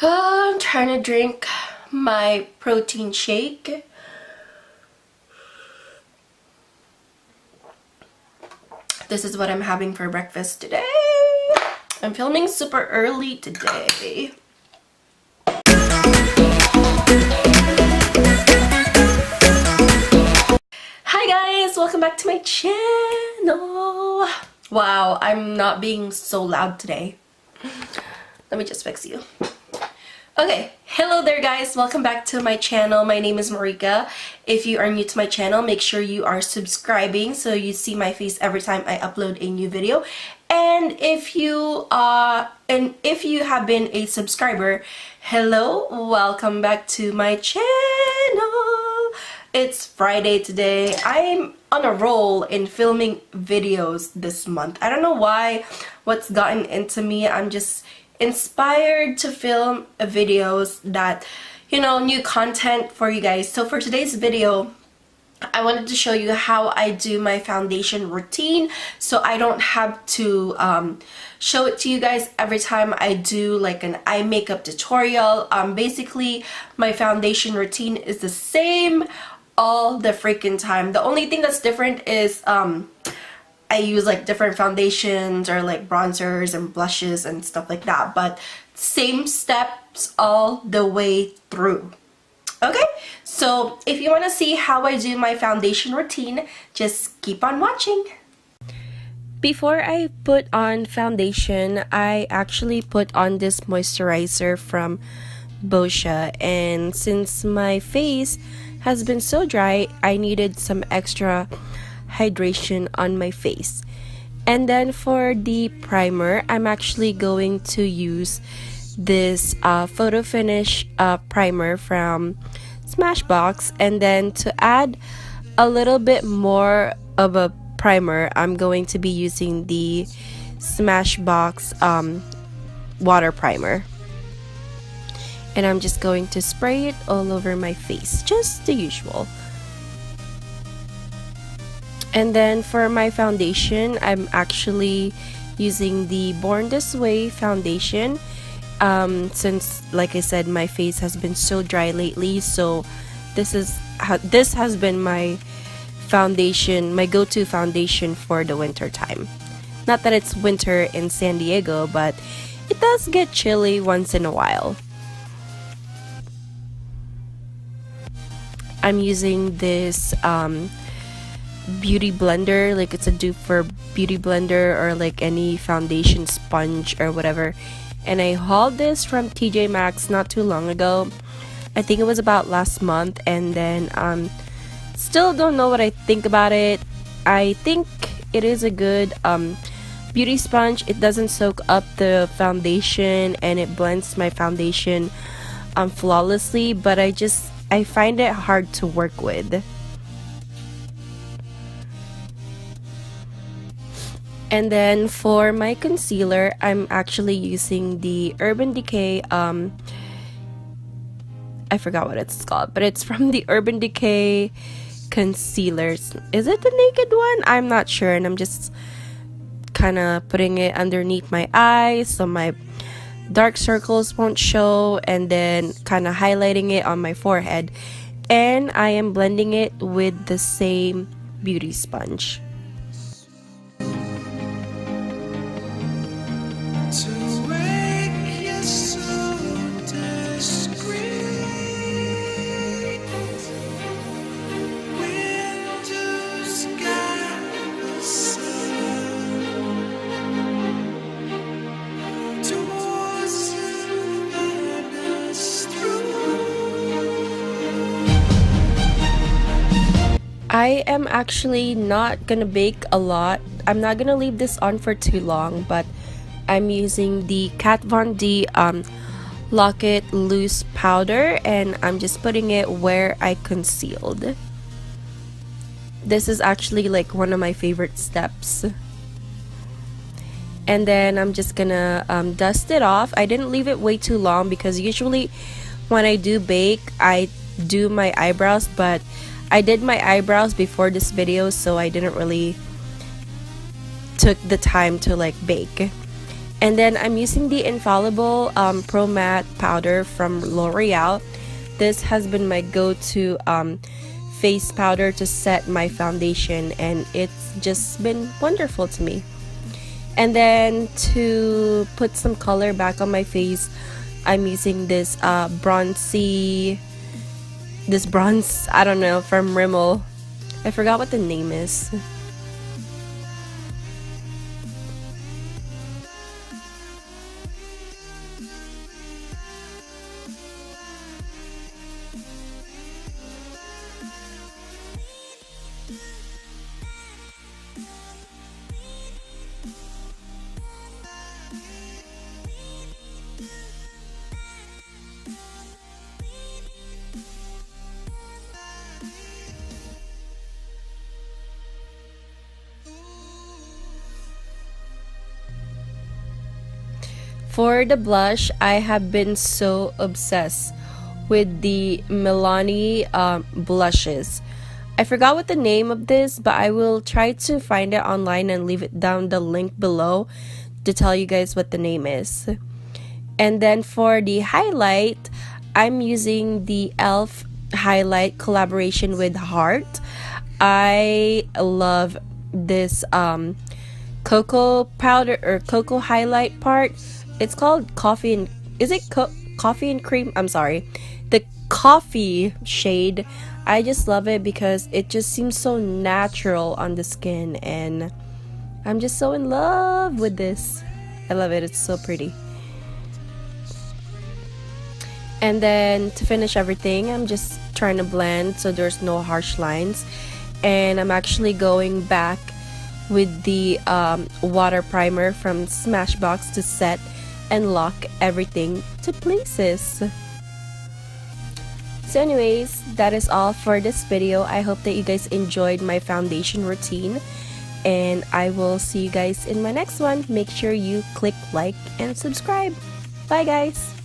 I'm trying to drink my protein shake. This is what I'm having for breakfast today. I'm filming super early today. Hi guys, welcome back to my channel. Wow, I'm not being so loud today. Let me just fix you. Okay, hello there guys, welcome back to my channel. My name is Marika. If you are new to my channel, make sure you are subscribing so you see my face every time I upload a new video. And if you have been a subscriber, hello, welcome back to my channel. It's Friday today. I'm on a roll in filming videos this month. I don't know why, what's gotten into me. I'm just inspired to film videos that, you know, new content for you guys. So for today's video, I wanted to show you how I do my foundation routine so I don't have to show it to you guys every time I do like an eye makeup tutorial. Basically, my foundation routine is the same all the freaking time. The only thing that's different is I use like different foundations or like bronzers and blushes and stuff like that, but same steps all the way through. Okay, so if you want to see how I do my foundation routine, just keep on watching. Before I put on foundation, I actually put on this moisturizer from Boscia, and since my face has been so dry, I needed some extra hydration on my face. And then for the primer, I'm actually going to use this photo finish primer from Smashbox, and then to add a little bit more of a primer, I'm going to be using the Smashbox water primer, and I'm just going to spray it all over my face, just the usual. And then for my foundation, I'm actually using the Born This Way foundation. Since, like I said, my face has been so dry lately, so this has been my foundation, my go-to foundation for the winter time. Not that it's winter in San Diego, but it does get chilly once in a while. I'm using this beauty blender, like it's a dupe for beauty blender or like any foundation sponge or whatever, and I hauled this from TJ Maxx not too long ago. I think it was about last month, and then still don't know what I think about it. I think it is a good beauty sponge. It doesn't soak up the foundation and it blends my foundation flawlessly, but I find it hard to work with. And then for my concealer, I'm actually using the Urban Decay, I forgot what it's called, but it's from the Urban Decay concealers. Is it the naked one? I'm not sure, and I'm just kind of putting it underneath my eyes so my dark circles won't show, and then kind of highlighting it on my forehead. And I am blending it with the same beauty sponge. I am actually not gonna bake a lot. I'm not gonna leave this on for too long, but I'm using the Kat Von D Lock-It Loose Powder, and I'm just putting it where I concealed. This is actually like one of my favorite steps. And then I'm just gonna dust it off. I didn't leave it way too long because usually when I do bake, I do my eyebrows, but I did my eyebrows before this video, so I didn't really took the time to like bake. And then I'm using the Infallible Pro Matte Powder from L'Oreal. This has been my go-to face powder to set my foundation, and it's just been wonderful to me. And then to put some color back on my face, I'm using this bronze, I don't know, from Rimmel. I forgot what the name is. For the blush, I have been so obsessed with the Milani blushes. I forgot what the name of this, but I will try to find it online and leave it down the link below to tell you guys what the name is. And then for the highlight, I'm using the e.l.f. highlight collaboration with Heart. I love this cocoa powder or cocoa highlight part. It's called coffee and coffee and cream? I'm sorry. The coffee shade. I just love it because it just seems so natural on the skin, and I'm just so in love with this. I love it. It's so pretty. And then to finish everything, I'm just trying to blend so there's no harsh lines. And I'm actually going back with the water primer from Smashbox to set and lock everything to places. So anyways, that is all for this video. I hope that you guys enjoyed my foundation routine, and I will see you guys in my next one. Make sure you click like and subscribe. Bye guys!